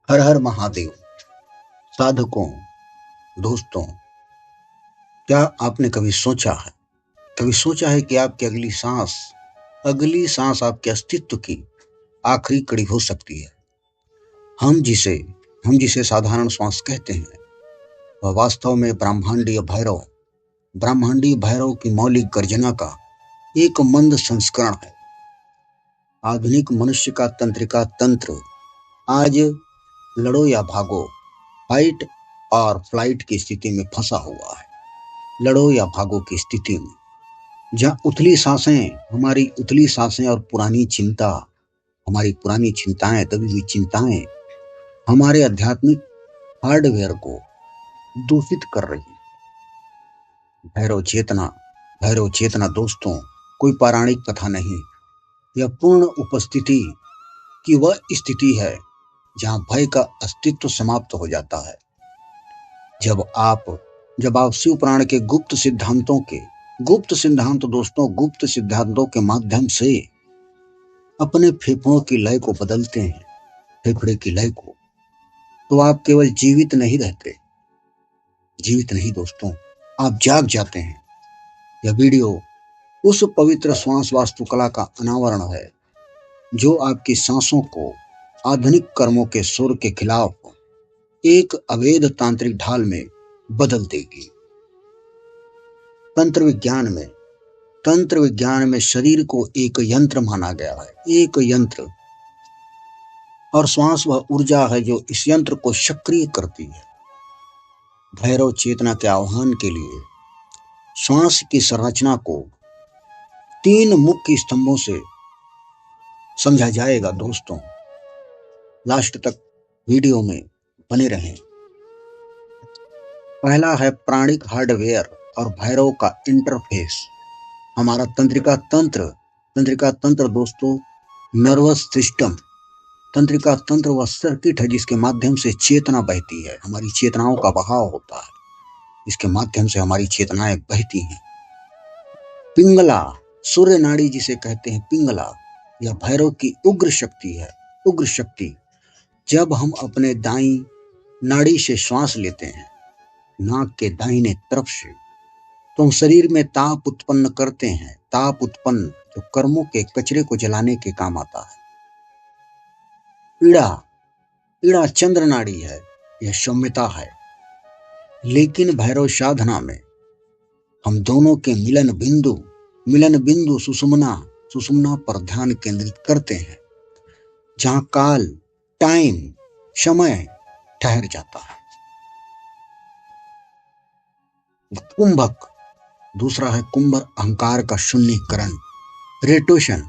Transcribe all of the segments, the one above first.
हर हर महादेव। साधकों, दोस्तों, क्या आपने कभी सोचा है कि आपकी अगली सांस आपके अस्तित्व की आखिरी कड़ी हो सकती है। हम जिसे हम जिसे साधारण श्वास कहते हैं, वह वास्तव में ब्रह्मांडीय भैरव की मौलिक गर्जना का एक मंद संस्करण है। आधुनिक मनुष्य का तंत्रिका तंत्र आज लड़ो या भागो, फाइट और फ्लाइट की स्थिति में फंसा हुआ है। लड़ो या भागो की स्थिति में, जहाँ हमारी उथली सांसें और हमारी पुरानी चिंताएं, दबी हुई चिंताएं हमारे आध्यात्मिक हार्डवेयर को दूषित कर रही हैं। भैरव चेतना भैरव चेतना दोस्तों, कोई पौराणिक कथा नहीं। यह पूर्ण उपस्थिति की वह स्थिति है जहाँ भय का अस्तित्व समाप्त हो जाता है। जब आप शिव पुराण के गुप्त सिद्धांतों के माध्यम से अपने फेफड़ों की लय को बदलते हैं, फेफड़े की लय को, तो आप केवल जीवित नहीं दोस्तों, आप जाग जाते हैं। यह वीडियो उस पवित्र श्वास वास्तुकला का अनावरण है जो आपकी सांसों को आधुनिक कर्मों के सुर के खिलाफ एक अवैध तांत्रिक ढाल में बदल देगी। तंत्र विज्ञान में शरीर को एक यंत्र माना गया है, एक यंत्र, और श्वास वह ऊर्जा है जो इस यंत्र को सक्रिय करती है। भैरव चेतना के आह्वान के लिए श्वास की संरचना को 3 मुख्य स्तंभों से समझा जाएगा दोस्तों। लास्ट तक वीडियो में बने रहें। पहला है प्राणिक हार्डवेयर और भैरव का इंटरफेस। हमारा तंत्रिका तंत्र दोस्तों, नर्वस सिस्टम। तंत्रिका तंत्र वह सर्किट है जिसके माध्यम से चेतना बहती है, हमारी चेतनाओं का बहाव होता है, इसके माध्यम से हमारी चेतनाएं बहती हैं। पिंगला, सूर्य नाड़ी जिसे कहते हैं पिंगला, यह भैरव की उग्र शक्ति। जब हम अपने दाईं नाड़ी से श्वास लेते हैं, नाक के दाहिने तरफ से, तो हम शरीर में ताप उत्पन्न जो कर्मों के कचरे को जलाने के काम आता है। ईड़ा चंद्र नाड़ी है, यह सौम्यता है। लेकिन भैरव साधना में हम दोनों के मिलन बिंदु सुषुम्ना पर ध्यान केंद्रित करते हैं, जहां समय ठहर जाता है। दूसरा है कुंभक, अहंकार का शून्यकरण, रेटोशन।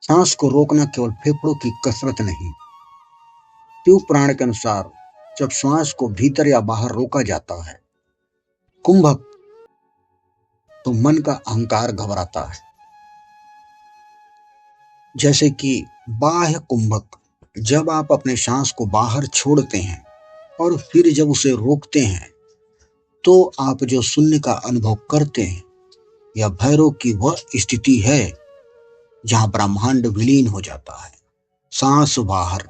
सांस को रोकना केवल फेफड़ों की कसरत नहीं। शिव पुराण के अनुसार जब श्वास को भीतर या बाहर रोका जाता है, कुंभक, तो मन का अहंकार घबराता है। जैसे कि बाह्य कुंभक, जब आप अपने सांस को बाहर छोड़ते हैं और फिर जब उसे रोकते हैं, तो आप जो शून्य का अनुभव करते हैं, यह भैरव की वह स्थिति है जहां ब्रह्मांड विलीन हो जाता है। सांस बाहर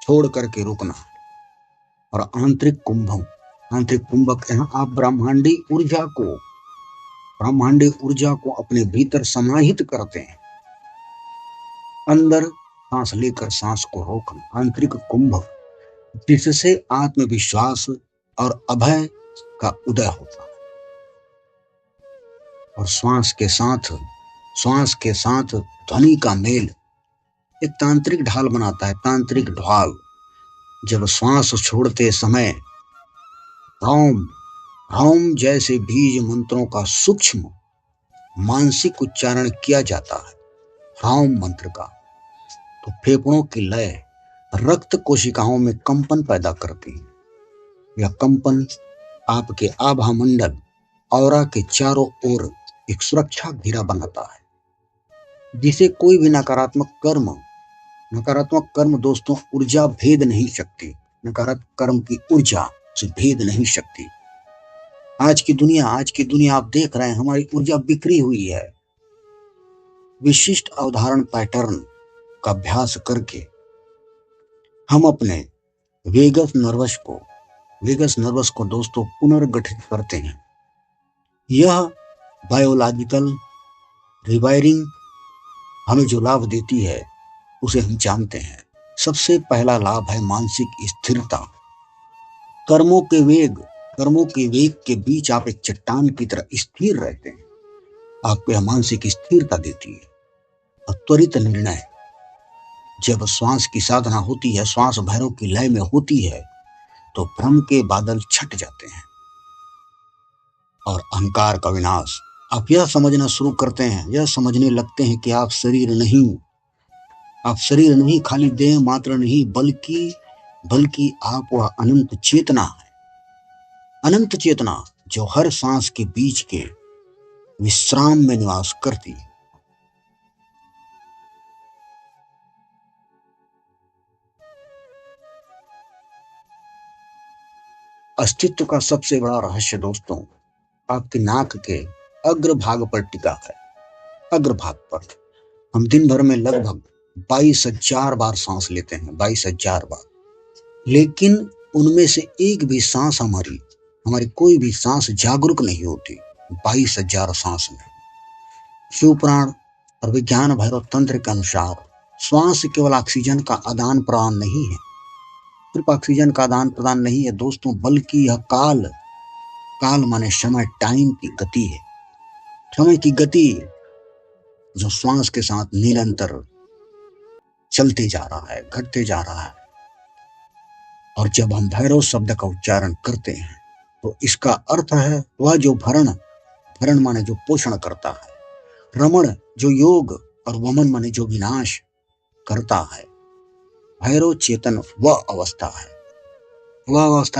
छोड़ करके रुकना। और आंतरिक कुंभक, यहाँ आप ब्रह्मांडी ऊर्जा को अपने भीतर समाहित करते हैं। अंदर सांस लेकर सांस को रोकना, आंतरिक कुंभक, जिससे आत्मविश्वास और अभय का उदय होता है। और श्वास के साथ ध्वनि का मेल एक तांत्रिक ढाल बनाता है। तांत्रिक ढाल, जब श्वास छोड़ते समय ह्राउम जैसे बीज मंत्रों का सूक्ष्म मानसिक उच्चारण किया जाता है, ह्राउम मंत्र का, तो फेफड़ों की लय रक्त कोशिकाओं में कंपन पैदा करती है। यह कंपन आपके आभा मंडल, ऑरा के चारों ओर एक सुरक्षा घेरा बनाता है, जिसे कोई भी नकारात्मक कर्म दोस्तों ऊर्जा भेद नहीं सकती। नकारात्मक कर्म की ऊर्जा से भेद नहीं सकती। आज की दुनिया आप देख रहे हैं, हमारी ऊर्जा बिखरी हुई है। विशिष्ट अवधारण पैटर्न का अभ्यास करके हम अपने वेगस नर्वस को दोस्तों पुनर्गठित करते हैं। यह बायोलॉजिकल रिवायरिंग हमें जो लाभ देती है उसे हम जानते हैं। सबसे पहला लाभ है मानसिक स्थिरता। कर्मों के वेग कर्मों के वेग के बीच आप एक चट्टान की तरह स्थिर रहते हैं। आपको यह मानसिक स्थिरता देती है। और त्वरित निर्णय, जब श्वास की साधना होती है, श्वास भैरव की लय में होती है, तो भ्रम के बादल छट जाते हैं और अहंकार का विनाश। आप यह समझना शुरू करते हैं, यह समझने लगते हैं कि आप शरीर नहीं, खाली देह मात्र नहीं, बल्कि आप वह अनंत चेतना है। अनंत चेतना जो हर सांस के बीच के विश्राम में निवास करती है। अस्तित्व का सबसे बड़ा रहस्य दोस्तों आपके नाक के अग्रभाग पर टिका है। अग्रभाग पर हम दिन भर में लगभग 22,000 बार सांस लेते हैं, 22,000 बार। लेकिन उनमें से एक भी सांस हमारी कोई भी सांस जागरूक नहीं होती। 22,000 सांस में शिवपुराण और विज्ञान भैरव तंत्र के अनुसार श्वास केवल ऑक्सीजन का आदान प्रदान नहीं है, सिर्फ ऑक्सीजन का आदान प्रदान नहीं है दोस्तों, बल्कि यह काल माने समय, टाइम की गति है। समय की गति जो श्वास के साथ निरंतर चलते जा रहा है, घटते जा रहा है। और जब हम भैरव शब्द का उच्चारण करते हैं तो इसका अर्थ है वह जो भरण माने जो पोषण करता है, रमण जो योग, और वमन माने जो विनाश करता है। भैरव चेतन वह अवस्था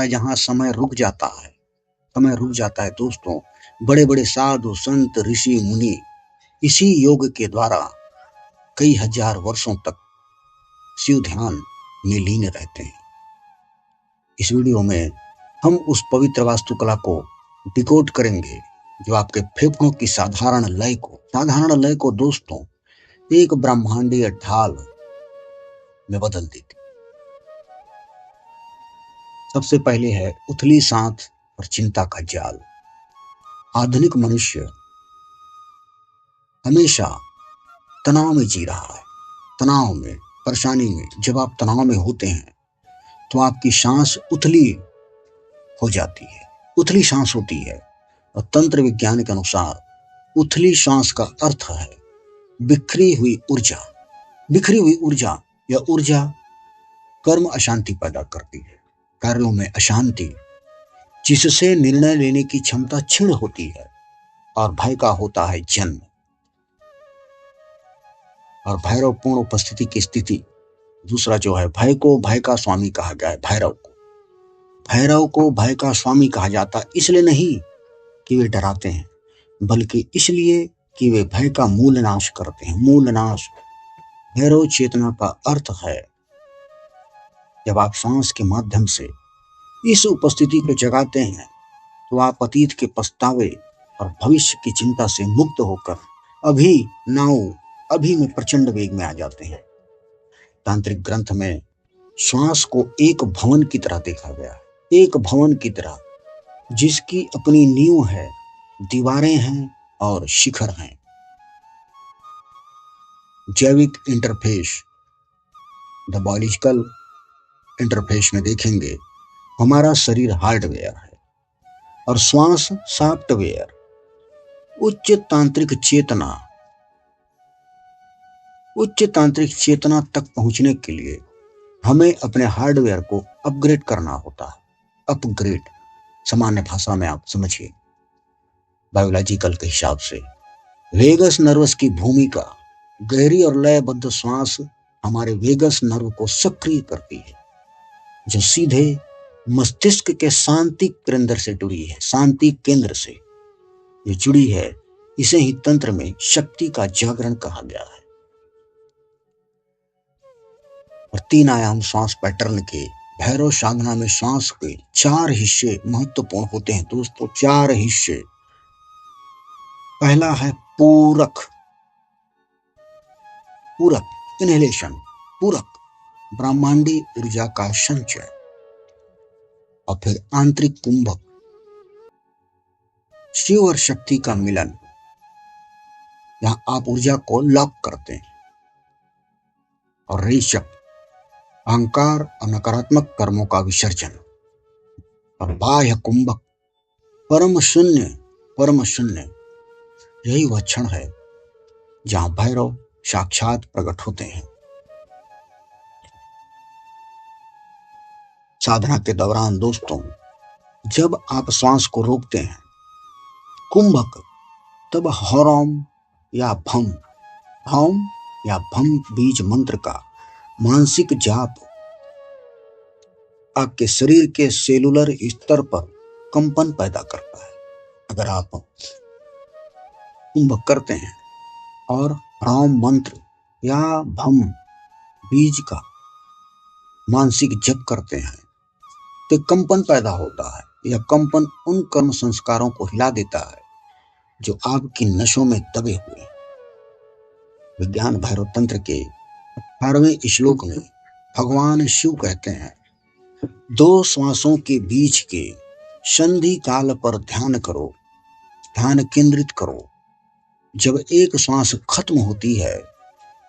है जहां समय रुक जाता है दोस्तों। बड़े बड़े साधु संत ऋषि मुनि इसी योग के द्वारा कई हजार वर्षों तक शिव ध्यान में लीन रहते हैं। इस वीडियो में हम उस पवित्र वास्तुकला को डिकोड करेंगे जो आपके फेफड़ों की साधारण लय को दोस्तों एक ब्रह्मांडीय ढाल में बदल देती। सबसे पहले है उथली सांस और चिंता का जाल। आधुनिक मनुष्य हमेशा तनाव में जी रहा है, तनाव में, परेशानी में। जब आप तनाव में होते हैं तो आपकी सांस उथली हो जाती है, उथली सांस होती है। और तंत्र विज्ञान के अनुसार उथली सांस का अर्थ है बिखरी हुई ऊर्जा। यह ऊर्जा कर्म अशांति पैदा करती है, कार्यों में अशांति, जिससे निर्णय लेने की क्षमता क्षीण होती है और भय का होता है जन्म। और भैरव पूर्ण उपस्थिति की स्थिति। दूसरा जो है भय को भय का स्वामी कहा गया है। भैरव को भय का स्वामी कहा जाता इसलिए नहीं कि वे डराते हैं, बल्कि इसलिए कि वे भय का मूल नाश करते हैं। मूल नाश भैरव चेतना का अर्थ है जब आप सांस के माध्यम से इस उपस्थिति को जगाते हैं तो आप अतीत के पछतावे और भविष्य की चिंता से मुक्त होकर अभी में प्रचंड वेग में आ जाते हैं। तांत्रिक ग्रंथ में श्वास को एक भवन की तरह देखा गया है, एक भवन की तरह जिसकी अपनी नींव है, दीवारें हैं और शिखर हैं। जैविक इंटरफेस, द बायोलॉजिकल इंटरफेस में देखेंगे हमारा शरीर हार्डवेयर है और श्वास सॉफ्टवेयर। उच्च तांत्रिक चेतना तक पहुंचने के लिए हमें अपने हार्डवेयर को अपग्रेड करना होता है। अपग्रेड सामान्य भाषा में आप समझिए, बायोलॉजिकल के हिसाब से वेगस नर्वस की भूमिका, गहरी और लयबद्ध श्वास हमारे वेगस नर्व को सक्रिय करती है जो सीधे मस्तिष्क के शांति केंद्र से जो जुड़ी है। इसे ही तंत्र में शक्ति का जागरण कहा गया है। और 3 आयाम श्वास पैटर्न के भैरव साधना में श्वास के 4 हिस्से महत्वपूर्ण होते हैं दोस्तों। 4 हिस्से। पहला है पूरक इनहेलेशन, पूरक। ब्रह्मांडी ऊर्जा का संचय। और फिर आंतरिक कुंभक, शिव और शक्ति का मिलन, यहाँ आप ऊर्जा को लॉक करते हैं। और रेचक, अहंकार और नकारात्मक कर्मों का विसर्जन। और बाह्य कुंभक, परम शून्य, परम शून्य, यही वह क्षण है जहां भैरव साक्षात प्रकट होते हैं। साधना के दौरान दोस्तों, जब आप श्वास को रोकते हैं, कुंभक, तब हौम या भम, हौम या भम बीज मंत्र का मानसिक जाप आपके शरीर के सेलुलर स्तर पर कंपन पैदा करता है। अगर आप कुंभक करते हैं और हौम मंत्र या भम बीज का मानसिक जप करते हैं, तो कंपन पैदा होता है। यह कंपन उन कर्म संस्कारों को हिला देता है जो आपकी नसों में दबे हुए हैं। विज्ञान भैरव तंत्र के 18वें श्लोक में भगवान शिव कहते हैं, दो श्वासों के बीच के संधि काल पर ध्यान करो, ध्यान केंद्रित करो। जब एक श्वास खत्म होती है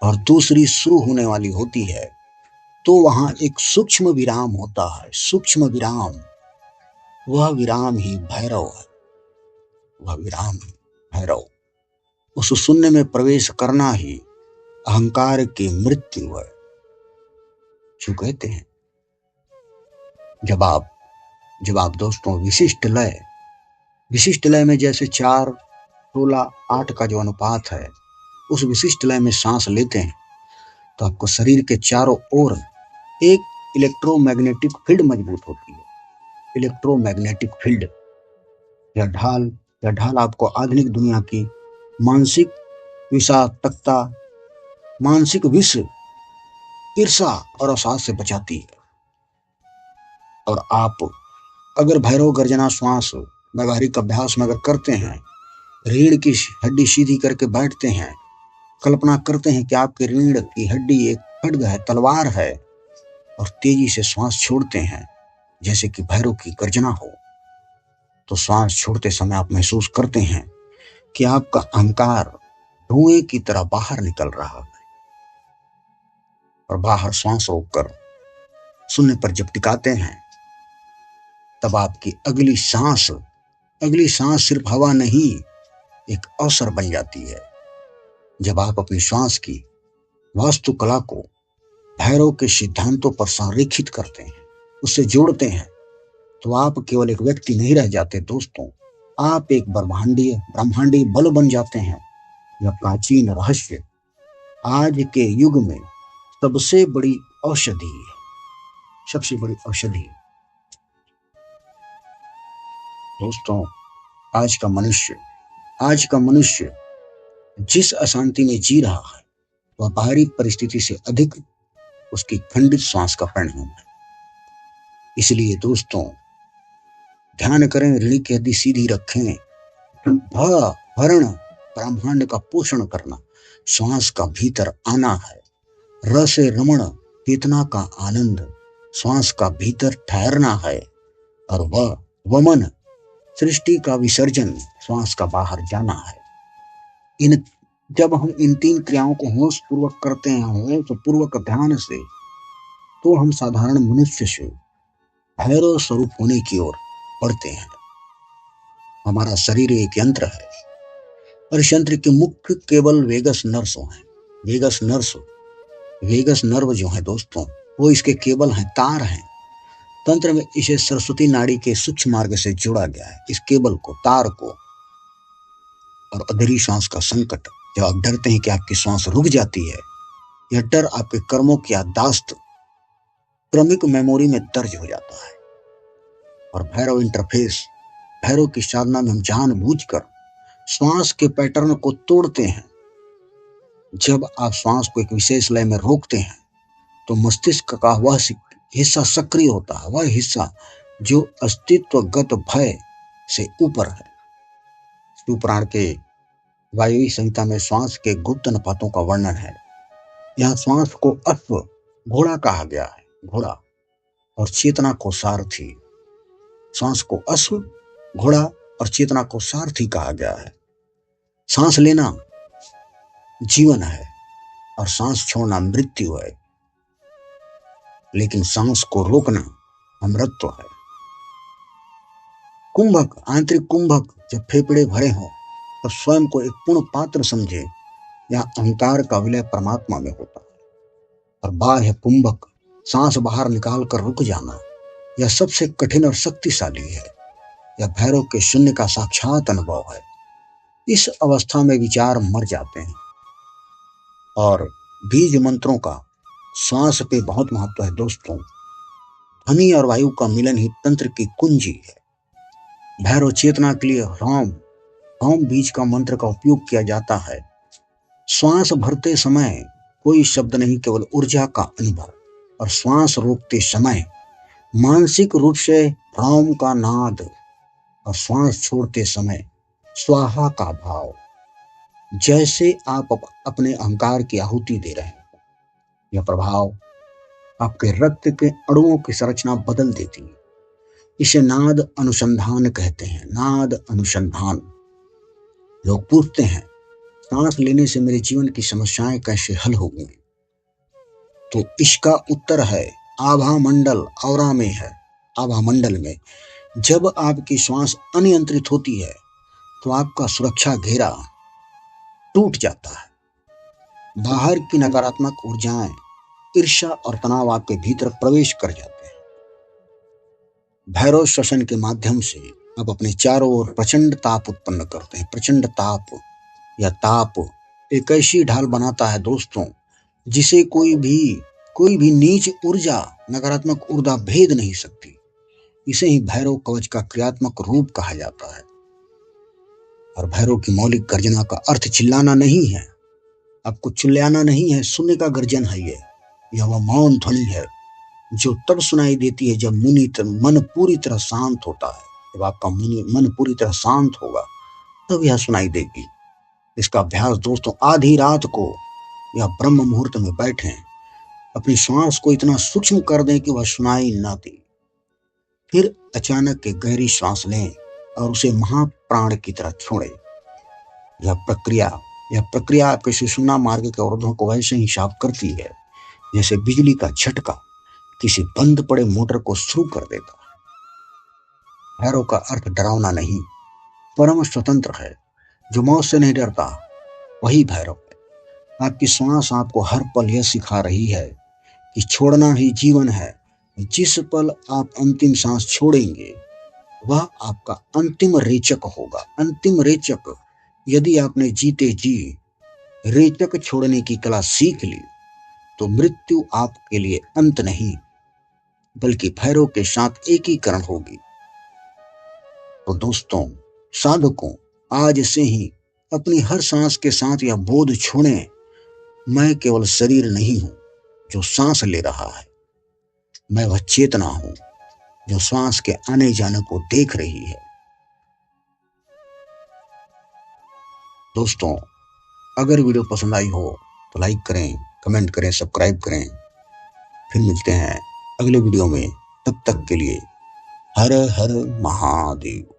और दूसरी शुरू होने वाली होती है, तो वहां एक सूक्ष्म विराम होता है। सूक्ष्म विराम, वह विराम ही भैरव है, वह विराम ही भैरव। उस शून्य में प्रवेश करना ही अहंकार की मृत्यु है। जो कहते हैं, जब आप दोस्तों विशिष्ट लय में जैसे 4, 16, 8 का जो अनुपात है, उस विशिष्ट लय में सांस लेते हैं, तो आपको शरीर के चारों ओर एक इलेक्ट्रोमैग्नेटिक फील्ड मजबूत होती है। इलेक्ट्रोमैग्नेटिक फील्ड, यह ढाल आपको आधुनिक दुनिया की मानसिक विषाक्तता, मानसिक विष, ईर्षा और अवसाद से बचाती है। और आप अगर भैरव गर्जना श्वास व्यावहारिक अभ्यास में अगर करते हैं, रीढ़ की हड्डी सीधी करके बैठते हैं, कल्पना करते हैं कि आपके रीढ़ की हड्डी एक खड्ग है, तलवार है, और तेजी से श्वास छोड़ते हैं जैसे कि भैरव की गर्जना हो, तो श्वास छोड़ते समय आप महसूस करते हैं कि आपका अहंकार धुएं की तरह बाहर निकल रहा है। और बाहर श्वास रोककर शून्य पर जब टिकाते हैं, तब आपकी अगली सांस सिर्फ हवा नहीं, एक अवसर बन जाती है। जब आप अपनी श्वास की वास्तुकला को भैरव के सिद्धांतों पर संरेखित करते हैं, उससे जोड़ते हैं, तो आप केवल एक व्यक्ति नहीं रह जाते दोस्तों, आप एक ब्रह्मांडीय बल बन जाते हैं। यह प्राचीन रहस्य आज के युग में सबसे बड़ी औषधि है, सबसे बड़ी औषधि। दोस्तों, आज का मनुष्य जिस अशांति में जी रहा है, वह बाहरी परिस्थिति से अधिक उसकी खंडित श्वास का परिणाम है। इसलिए दोस्तों, ध्यान करें, रीढ़ की हड्डी सीधी रखें, भरण ब्रह्मांड का पोषण करना, श्वास का भीतर आना है, रस रमण चेतना का आनंद, श्वास का भीतर ठहरना है, और वह वमन सृष्टि का विसर्जन, श्वास का बाहर जाना है। जब हम इन 3 क्रियाओं को होश पूर्वक करते हैं, होश पूर्वक ध्यान से, तो हम साधारण मनुष्य से भैरव स्वरूप होने की ओर बढ़ते हैं। हमारा शरीर एक यंत्र है, और इस यंत्र के मुख्य केवल वेगस नर्व जो है दोस्तों, वो इसके केबल हैं, तार हैं। तंत्र में इसे सरस्वती नाड़ी के सूक्ष्म मार्ग से जोड़ा गया है, इस केबल को, तार को। और अधूरी श्वास का संकट, जब आप डरते हैं कि आपकी श्वास रुक जाती है, यह डर आपके कर्मों की याददाश्त क्रमिक मेमोरी में दर्ज हो जाता है। और भैरव इंटरफेस, भैरव की साधना में हम जानबूझकर श्वास के पैटर्न को तोड़ते हैं। जब आप श्वास को एक विशेष लय में रोकते हैं, तो मस्तिष्क का वह हिस्सा सक्रिय होता है, वह हिस्सा जो अस्तित्वगत भय से ऊपर है। शिवपुराण के वायवी संहिता में श्वास के गुप्त अनुपातों का वर्णन है। यहाँ श्वास को अश्व, घोड़ा कहा गया है, घोड़ा, और चेतना को सारथी। सांस को अश्व, घोड़ा और चेतना को सारथी कहा गया है। सांस लेना जीवन है और सांस छोड़ना मृत्यु है, लेकिन सांस को रोकना अमृतत्व है। कुंभक, आंतरिक कुंभक जब फेफड़े भरे हों तब स्वयं को एक पूर्ण पात्र समझे, या अहंकार का विलय परमात्मा में होता है। और बाह्य कुंभक, सांस बाहर निकाल कर रुक जाना, यह सबसे कठिन और शक्तिशाली है। यह भैरव के शून्य का साक्षात अनुभव है। इस अवस्था में विचार मर जाते हैं और बीज मंत्रों का श्वास पे बहुत महत्व है दोस्तों। ध्वनि और वायु का मिलन ही तंत्र की कुंजी है। भैरव चेतना के लिए राम बीज का मंत्र का उपयोग किया जाता है। श्वास भरते समय कोई शब्द नहीं, केवल ऊर्जा का अनुभव, और श्वास रोकते समय मानसिक रूप से राम का नाद, और श्वास छोड़ते समय स्वाहा का भाव, जैसे आप अपने अहंकार की आहुति दे रहे हैं। यह प्रभाव आपके रक्त के अणुओं की संरचना बदल देती है। इसे नाद अनुसंधान कहते हैं, नाद अनुसंधान। लोग पूछते हैं, सांस लेने से मेरे जीवन की समस्याएं कैसे हल होंगी? तो इसका उत्तर है आभा मंडल, औरा में है। आभा मंडल में जब आपकी श्वास अनियंत्रित होती है तो आपका सुरक्षा घेरा टूट जाता है। बाहर की नकारात्मक ऊर्जाएं, ईर्ष्या और तनाव आपके भीतर प्रवेश कर जाते हैं। भैरव श्वसन के माध्यम से आप अपने चारों ओर प्रचंड ताप उत्पन्न करते हैं। प्रचंड ताप या ताप एक ऐसी ढाल बनाता है दोस्तों, जिसे कोई भी नीच ऊर्जा, नकारात्मक ऊर्जा भेद नहीं सकती। इसे ही भैरव कवच का क्रियात्मक रूप कहा जाता है। और भैरव की मौलिक गर्जना का अर्थ चिल्लाना नहीं है, आपको चिल्लाना नहीं है, सुनने का गर्जन है। यह वह मौन ध्वनि है जो तब सुनाई देती है जब मन पूरी तरह शांत होता है। जब आपका मन पूरी तरह शांत होगा तब यह सुनाई देगी। इसका अभ्यास दोस्तों, आधी रात को या ब्रह्म मुहूर्त में बैठें, अपनी श्वास को इतना सूक्ष्म कर दें कि वह सुनाई न दे। फिर अचानक एक गहरी श्वास लें और उसे महाप्राण की तरह छोड़ें। यह प्रक्रिया आपके सुषुम्ना मार्ग के अवरोधों को वैसे ही साफ करती है जैसे बिजली का झटका किसी बंद पड़े मोटर को शुरू कर देता है। भैरव का अर्थ डरावना नहीं, परम स्वतंत्र है। जो मौत से नहीं डरता वही भैरव है। आपकी श्वास आपको हर पल यह सिखा रही है कि छोड़ना ही जीवन है। जिस पल आप अंतिम सांस छोड़ेंगे वह आपका अंतिम रेचक होगा। अंतिम रेचक। यदि आपने जीते जी रेचक छोड़ने की कला सीख ली तो मृत्यु आपके लिए अंत नहीं बल्कि भैरव के साथ एकीकरण होगी। तो दोस्तों, साधकों, आज से ही अपनी हर सांस के साथ यह बोध छोड़ें, मैं केवल शरीर नहीं हूं जो सांस ले रहा है, मैं वह चेतना हूं जो श्वास के आने जाने को देख रही है। दोस्तों, अगर वीडियो पसंद आई हो तो लाइक करें, कमेंट करें, सब्सक्राइब करें। फिर मिलते हैं अगले वीडियो में। तब तक के लिए हर हर महादेव।